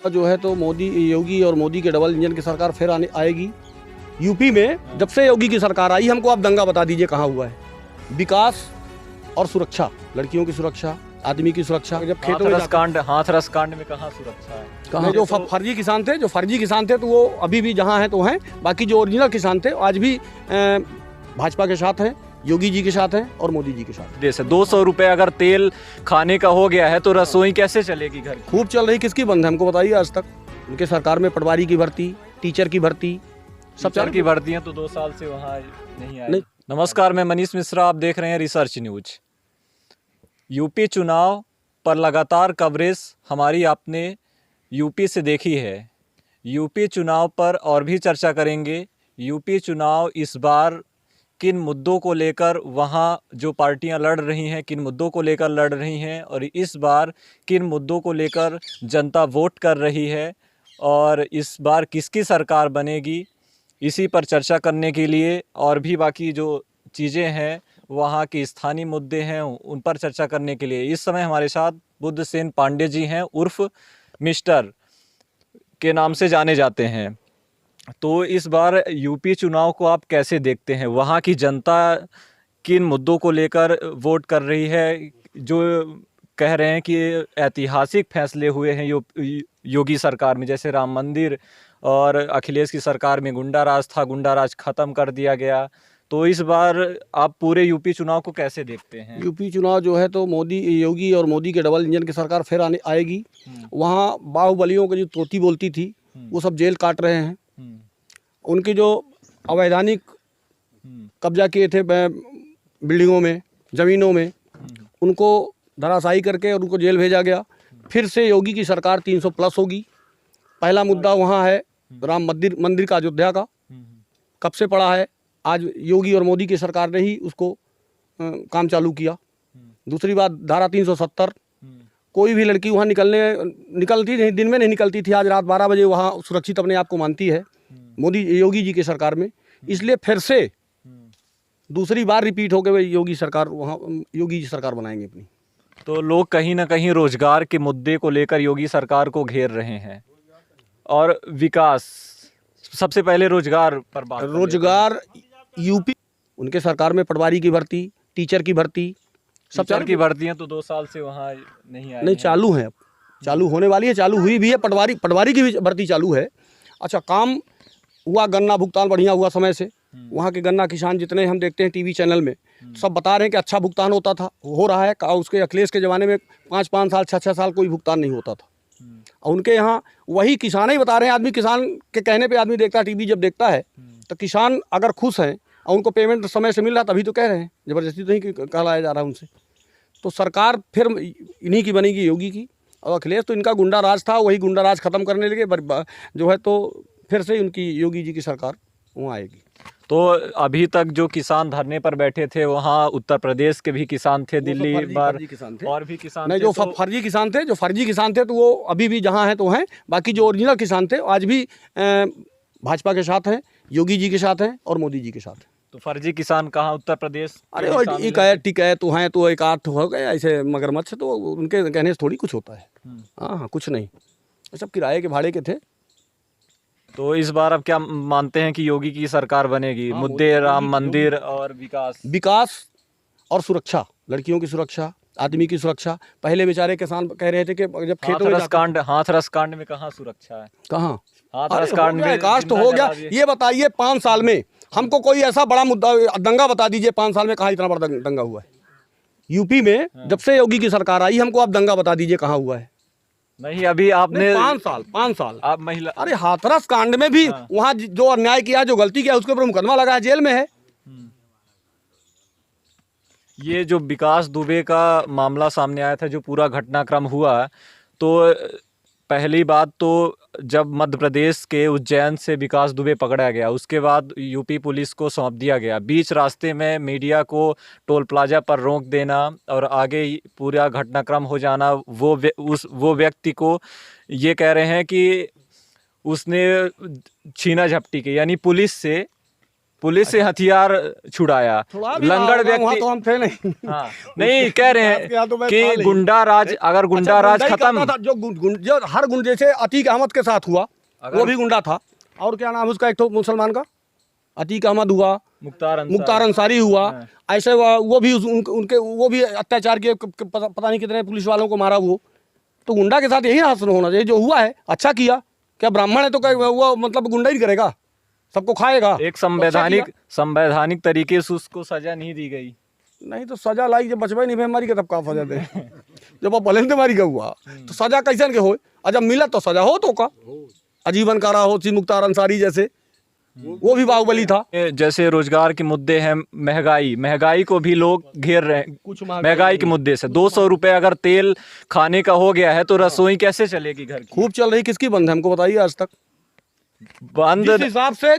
जो है तो मोदी योगी और मोदी के डबल इंजन की सरकार फिर आएगी। यूपी में जब से योगी की सरकार आई, हमको आप दंगा बता दीजिए कहाँ हुआ है। विकास और सुरक्षा, लड़कियों की सुरक्षा, आदमी की सुरक्षा। जब खेतों में हाथरस कांड में कहाँ सुरक्षा है? कहाँ जो फर्जी किसान थे तो वो अभी भी जहाँ हैं तो हैं, बाकी जो ओरिजिनल किसान थे आज भी भाजपा के साथ हैं, योगी जी के साथ हैं और मोदी जी के साथ। जैसे 200 रुपए अगर तेल खाने का हो गया है तो रसोई कैसे चलेगी घर की? खूब चल रही, किसकी बंद है हमको बताइए आज तक। उनके सरकार में पटवारी की भर्ती, टीचर की भर्ती, सब टीचर की भर्तियां तो 2 साल से वहाँ नहीं आई। नमस्कार, मैं मनीष मिश्रा, आप देख रहे हैं रिसर्च न्यूज। यूपी चुनाव पर लगातार कवरेज हमारी आपने यूपी से देखी है। यूपी चुनाव पर और भी चर्चा करेंगे। यूपी चुनाव इस बार किन मुद्दों को लेकर वहाँ जो पार्टियां लड़ रही हैं, किन मुद्दों को लेकर लड़ रही हैं, और इस बार किन मुद्दों को लेकर जनता वोट कर रही है, और इस बार किसकी सरकार बनेगी, इसी पर चर्चा करने के लिए और भी बाकी जो चीज़ें हैं, वहाँ के स्थानीय मुद्दे हैं, उन पर चर्चा करने के लिए इस समय हमारे साथ बुद्धसेन पांडे जी हैं, उर्फ मिस्टर के नाम से जाने जाते हैं। तो इस बार यूपी चुनाव को आप कैसे देखते हैं? वहाँ की जनता किन मुद्दों को लेकर वोट कर रही है? जो कह रहे हैं कि ऐतिहासिक फैसले हुए हैं योगी सरकार में, जैसे राम मंदिर, और अखिलेश की सरकार में गुंडा राज था, गुंडा राज ख़त्म कर दिया गया। तो इस बार आप पूरे यूपी चुनाव को कैसे देखते हैं? यूपी चुनाव जो है तो योगी और मोदी के डबल इंजन की सरकार फिर आएगी। वहाँ बाहुबलियों की जो तोती बोलती थी वो सब जेल काट रहे हैं। उनकी जो अवैधानिक कब्जा किए थे बिल्डिंगों में, ज़मीनों में, उनको धराशायी करके और उनको जेल भेजा गया। फिर से योगी की सरकार 300+ होगी। पहला मुद्दा वहाँ है राम मंदिर का, अयोध्या का, कब से पड़ा है, आज योगी और मोदी की सरकार ने ही उसको काम चालू किया। दूसरी बात, धारा 370, कोई भी लड़की वहाँ निकलती नहीं, दिन में नहीं निकलती थी, आज रात 12 बजे वहाँ सुरक्षित अपने आप को मानती है योगी जी की सरकार में। इसलिए फिर से दूसरी बार रिपीट होकर योगी जी सरकार बनाएंगे अपनी। तो लोग कहीं ना कहीं रोजगार के मुद्दे को लेकर योगी सरकार को घेर रहे हैं, और विकास, सबसे पहले रोजगार पर बात। रोजगार यूपी, उनके सरकार में पटवारी की भर्ती, टीचर की भर्ती, सब टीचर की भर्तियां तो 2 साल से वहाँ नहीं आई। नहीं, चालू है, चालू होने वाली है, चालू हुई भी है। पटवारी की भी भर्ती चालू है। अच्छा, काम हुआ, गन्ना भुगतान बढ़िया हुआ समय से। वहाँ के गन्ना किसान जितने हम देखते हैं टीवी चैनल में, सब बता रहे हैं कि अच्छा भुगतान होता था, हो रहा है। उसके अखिलेश के ज़माने में 5-5 साल 6-6 साल कोई भुगतान नहीं होता था। और उनके यहाँ वही किसान ही बता रहे हैं। आदमी किसान के कहने पे आदमी देखता है, टीवी जब देखता है तो किसान अगर खुश हैं और उनको पेमेंट समय से मिल रहा, तभी तो कह रहे हैं, ज़बरदस्ती तो नहीं कहलाया जा रहा उनसे। तो सरकार फिर इन्हीं की बनेगी, योगी की। और अखिलेश तो इनका गुंडा राज था, वही गुंडा राज ख़त्म करने लगे जो है, तो फिर से उनकी योगी जी की सरकार वहाँ आएगी। तो अभी तक जो किसान धरने पर बैठे थे, वहाँ उत्तर प्रदेश के भी किसान थे, दिल्ली बार किसान थे, और भी किसान नहीं, थे, जो फर्जी किसान थे तो वो अभी भी जहाँ हैं तो हैं, बाकी जो ओरिजिनल किसान थे आज भी भाजपा के साथ हैं, योगी जी के साथ हैं और मोदी जी के साथ हैं। तो फर्जी किसान कहाँ? उत्तर प्रदेश? अरे टिकैत तो हैं, तो एक आध हो गए ऐसे मगरमच्छ, तो उनके कहने से थोड़ी कुछ होता है। हाँ, कुछ नहीं, सब किराए के भाड़े के थे। तो इस बार अब क्या मानते हैं कि योगी की सरकार बनेगी? मुद्दे राम मंदिर और विकास और सुरक्षा, लड़कियों की सुरक्षा, आदमी की सुरक्षा। पहले बेचारे किसान कह रहे थे कि जब हाथरस कांड में कहाँ सुरक्षा है? कहाँ हाथरस कांड में विकास तो हो गया। ये बताइए 5 साल में हमको कोई ऐसा बड़ा मुद्दा, दंगा बता दीजिए 5 साल में कहाँ इतना बड़ा दंगा हुआ है। यूपी में जब से योगी की सरकार आई, हमको आप दंगा बता दीजिए कहाँ हुआ है। नहीं, अभी आपने 5 साल आप महिला, अरे हाथरस कांड में भी वहाँ जो अन्याय किया, जो गलती किया, उसके ऊपर मुकदमा लगा है, जेल में है। ये जो विकास दुबे का मामला सामने आया था, जो पूरा घटनाक्रम हुआ, तो पहली बात तो जब मध्य प्रदेश के उज्जैन से विकास दुबे पकड़ा गया, उसके बाद यूपी पुलिस को सौंप दिया गया। बीच रास्ते में मीडिया को टोल प्लाजा पर रोक देना और आगे पूरा घटनाक्रम हो जाना, वो व्यक्ति को ये कह रहे हैं कि उसने छीना झपटी की, यानी पुलिस से पुलिस से हथियार छुड़ाया, लंगड़ व्यक्ति तो हम थे नहीं। हाँ, नहीं कह रहे आपके यहाँ तो हैं मैं कि था नहीं। गुंडा राज, अगर गुंडा अच्छा, राज गुंडा ही खत्म, करता था, जो हर गुंडे जैसे अतीक अहमद के साथ हुआ, वो भी गुंडा था। और क्या नाम है उसका, एक तो मुसलमान का अतीक अहमद हुआ, मुख्तार अंसारी हुआ, ऐसे वो भी उनके वो भी अत्याचार किए, पता नहीं कितने पुलिस वालों को मारा। वो तो गुंडा के साथ यही हासिल होना चाहिए। जो हुआ है अच्छा किया, क्या ब्राह्मण है तो क्या वो मतलब गुंडा ही करेगा, सबको खाएगा। एक संवैधानिक तरीके से उसको सजा नहीं दी गई। नहीं तो सजा लाई, जब बचपन नहीं मारी का तब का सजा दे। जब आप पहले मारी का हुआ तो सजा कैसे के हो, और जब मिला तो सजा हो तो का आजीवन कारा हो। सी मुख्तार अंसारी जैसे, वो भी बाहुबली था। जैसे रोजगार के मुद्दे हैं, महंगाई को भी लोग घेर रहे हैं कुछ महंगाई के मुद्दे से। 200 रुपए अगर तेल खाने का हो गया है तो रसोई कैसे चलेगी घर की? खूब चल रही, किसकी बंद है हमको बताइए आज तक? बंद।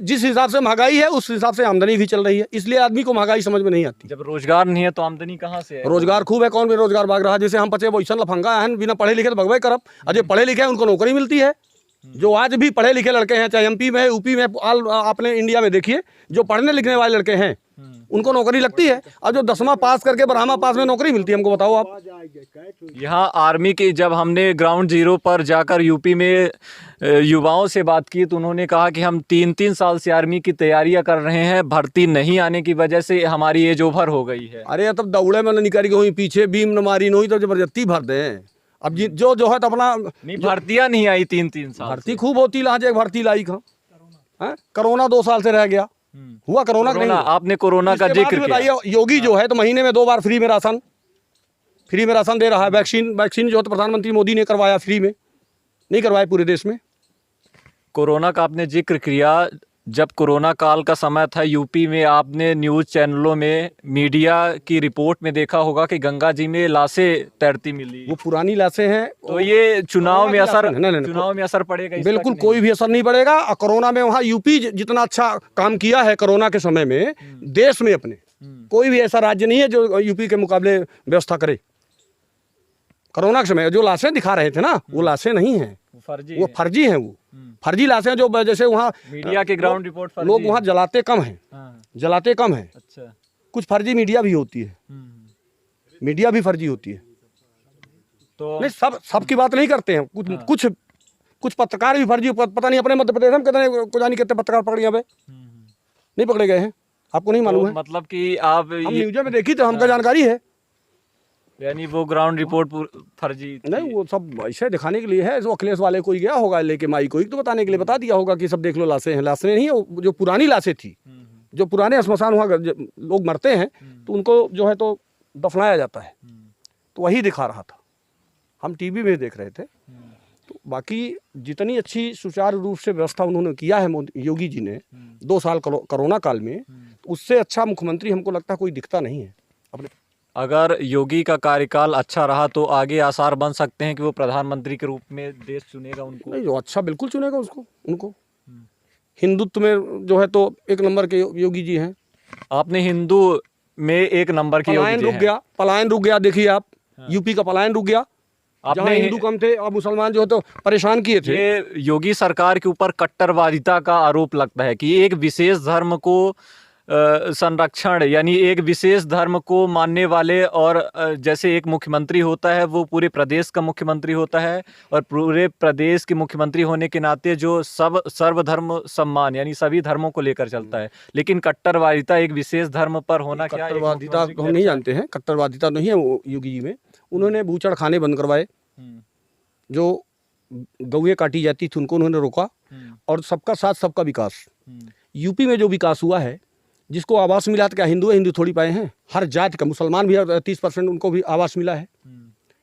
जिस हिसाब से महंगाई है उस हिसाब से आमदनी भी चल रही है, इसलिए आदमी को महंगाई समझ में नहीं आती। जब रोजगार नहीं है तो आमदनी कहाँ से है? रोजगार खूब है, कौन बेरोजगार भाग रहा है? जैसे हम पचे वैसा लफंगा है, बिना पढ़े लिखे तो भगवे करब। अजय पढ़े लिखे हैं उनको नौकरी मिलती है। जो आज भी पढ़े लिखे लड़के हैं, चाहे एमपी में, यूपी में, आपने इंडिया में देखिए, जो पढ़ने लिखने वाले लड़के हैं उनको नौकरी लगती है। और जो 10वां पास करके 12वां पास में नौकरी मिलती है, हमको बताओ आप। यहाँ आर्मी की, जब हमने ग्राउंड जीरो पर जाकर यूपी में युवाओं से बात की तो उन्होंने कहा कि हम 3-3 साल से आर्मी की तैयारियां कर रहे हैं, भर्ती नहीं आने की वजह से हमारी एज ओवर हो गई है। अरे तब दौड़े में निकल गई हुई, पीछे बीम न मारी नहीं तो जबरदस्ती भर दें। अब जो है तो अपना नहीं, भर्तियां नहीं आई 3-3 साल। भर्ती खूब होती, लाजे भर्ती लाई कहाँ। कोरोना 2 साल से रह गया, हुआ कोरोना नहीं। आपने कोरोना का जिक्र किया। योगी जो है तो महीने में 2 बार फ्री में राशन दे रहा है। वैक्सीन जो है तो प्रधानमंत्री मोदी ने करवाया फ्री में, नहीं करवाया पूरे देश में। कोरोना का आपने जिक्र किया, जब कोरोना काल का समय था यूपी में, आपने न्यूज़ चैनलों में, मीडिया की रिपोर्ट में देखा होगा कि गंगा जी में लाशें तैरती मिली। वो पुरानी लाशें हैं। तो ये चुनाव में असर पड़ेगा? बिल्कुल कोई भी असर नहीं पड़ेगा। और कोरोना में वहाँ यूपी जितना अच्छा काम किया है कोरोना के समय में, देश में अपने कोई भी ऐसा राज्य नहीं है जो यूपी के मुकाबले व्यवस्था करे। कोरोना के समय जो लाशें दिखा रहे थे ना, वो लाशें नहीं है, वो फर्जी हैं। वो फर्जी लाशें जो जैसे वहाँ मीडिया के ग्राउंड रिपोर्ट, लोग वहाँ जलाते कम हैं। अच्छा, कुछ फर्जी मीडिया भी होती है, मीडिया भी फर्जी होती है। तो नहीं, सबकी बात नहीं करते हैं। कुछ पत्रकार भी फर्जी, पता नहीं अपने मध्य प्रदेश में कितने पत्रकार पकड़े गए, नहीं पकड़े गए हैं, आपको नहीं मालूम है? मतलब कि आप हम न्यूज़ में देखी तो हमको जानकारी है। यानी वो ग्राउंड रिपोर्ट फर्जी नहीं, वो सब ऐसे दिखाने के लिए है। जो अखिलेश वाले कोई गया होगा लेके माई को, तो बताने के लिए बता दिया होगा कि सब देख लो लाशें हैं। लाशें नहीं है, जो पुरानी लाशें थी, जो पुराने श्मशान हुआ लोग मरते हैं तो उनको जो है तो दफनाया जाता है, तो वही दिखा रहा था। हम टीवी में देख रहे थे। तो बाकी जितनी अच्छी सुचारू रूप से व्यवस्था उन्होंने किया है योगी जी ने 2 साल कोरोना काल में, उससे अच्छा मुख्यमंत्री हमको लगता कोई दिखता नहीं है अपने। अगर योगी का कार्यकाल अच्छा रहा तो आगे आसार बन सकते हैं कि वो प्रधानमंत्री के रूप में देश चुनेगा उनको? नहीं, जो अच्छा बिल्कुल चुनेगा उनको। हिंदुत्व में जो है तो 1 नंबर के योगी जी हैं। आपने हिंदू में 1 नंबर के योगी जी हैं। पलायन रुक गया। देखिए आप, यूपी का पलायन रुक गया। जहाँ हिंदू कम थे और मुसलमान जो है तो परेशान किए थे। ये योगी सरकार के ऊपर कट्टरवादिता का आरोप लगता है कि एक विशेष धर्म को संरक्षण, यानी एक विशेष धर्म को मानने वाले, और जैसे एक मुख्यमंत्री होता है वो पूरे प्रदेश का मुख्यमंत्री होता है, और पूरे प्रदेश के मुख्यमंत्री होने के नाते जो सर्वधर्म सम्मान, यानी सभी धर्मों को लेकर चलता है। लेकिन कट्टरवादिता एक विशेष धर्म पर होना, क्या कट्टरवादिता हम नहीं जानते हैं। कट्टरवादिता नहीं है वो योगी जी में। उन्होंने बूचड़ खाने बंद करवाए, जो गौएं काटी जाती थी उनको उन्होंने रोका, और सबका साथ सबका विकास। यूपी में जो विकास हुआ है, जिसको आवास मिला तो क्या हिंदू है, हिंदू थोड़ी पाए हैं। हर जाति का, मुसलमान भी 30% उनको भी आवास मिला है।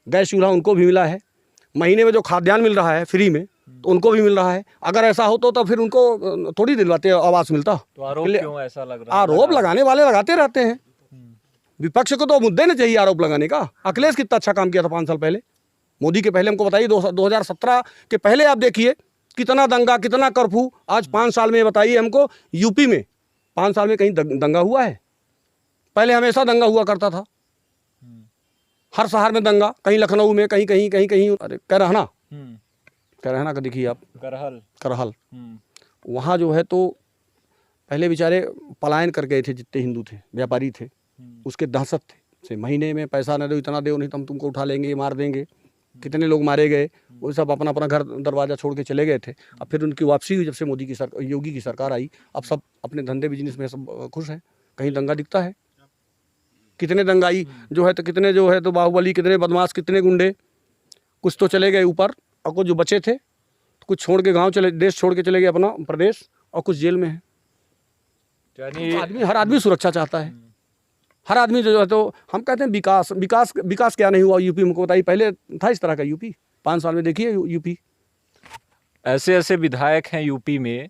गैस चूल्हा उनको भी मिला है। महीने में जो खाद्यान्न मिल रहा है फ्री में, तो उनको भी मिल रहा है। अगर ऐसा हो तो फिर उनको थोड़ी दिलवाते आवास मिलता। तो आरोप क्यों ऐसा लग रहा है? आरोप लगाने वाले लगाते रहते हैं। विपक्ष को तो मुद्दे न चाहिए आरोप लगाने का। अखिलेश कितना अच्छा काम किया था 5 साल पहले, मोदी के पहले। हमको बताइए 2017 के पहले आप देखिए कितना दंगा, कितना कर्फ्यू। आज 5 साल में बताइए हमको, यूपी में 5 साल में कहीं दंगा हुआ है? पहले हमेशा दंगा हुआ करता था, हर शहर में दंगा, कहीं लखनऊ में, कहीं कहीं कहीं कहीं। अरे करहना का देखिए आप, करहल वहाँ जो है तो पहले बेचारे पलायन कर गए थे, जितने हिंदू थे, व्यापारी थे, उसके दहशत थे से महीने में पैसा न दो, इतना दो नहीं तो हम तुमको उठा लेंगे, मार देंगे। कितने लोग मारे गए, वो सब अपना अपना घर दरवाज़ा छोड़ के चले गए थे। अब फिर उनकी वापसी हुई जब से मोदी की सरकार, योगी की सरकार आई। अब सब अपने धंधे बिजनेस में सब खुश हैं। कहीं दंगा दिखता है? कितने दंगाई जो है तो कितने जो है तो बाहुबली, कितने बदमाश, कितने गुंडे, कुछ तो चले गए ऊपर और कुछ जो बचे थे कुछ छोड़ के गांव चले, देश छोड़ के चले गए अपना प्रदेश, और कुछ जेल में है। यानी हर आदमी सुरक्षा चाहता है। हर आदमी जो है तो हम कहते हैं विकास विकास विकास क्या नहीं हुआ यूपी में, को बताइए। पहले था इस तरह का यूपी? 5 साल में देखिए यूपी। ऐसे ऐसे विधायक हैं यूपी में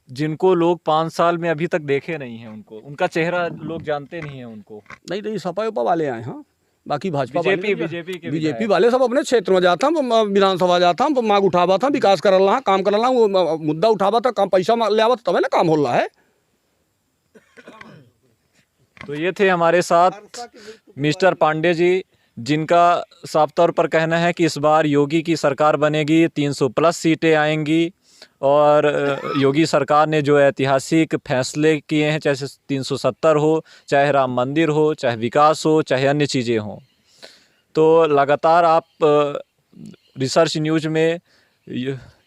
जिनको लोग 5 साल में अभी तक देखे नहीं हैं, उनका चेहरा लोग जानते नहीं हैं उनको। नहीं तो ये सपा उपा वाले आए। हाँ, बाकी भाजपा बीजेपी वाले सब अपने क्षेत्र में जाता हूँ, विधानसभा जाता हूँ, मांग उठावा था, विकास कर रहा, काम कर रहा, वो मुद्दा उठावा था, काम पैसा ले आवा तब ना काम हो रहा है। तो ये थे हमारे साथ मिस्टर पांडे जी, जिनका साफ तौर पर कहना है कि इस बार योगी की सरकार बनेगी, 300+ सीटें आएंगी और योगी सरकार ने जो ऐतिहासिक फैसले किए हैं, चाहे 370 हो, चाहे राम मंदिर हो, चाहे विकास हो, चाहे अन्य चीज़ें हों। तो लगातार आप रिसर्च न्यूज़ में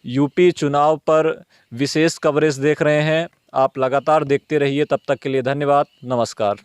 यूपी चुनाव पर विशेष कवरेज देख रहे हैं। आप लगातार देखते रहिए। तब तक के लिए धन्यवाद। नमस्कार।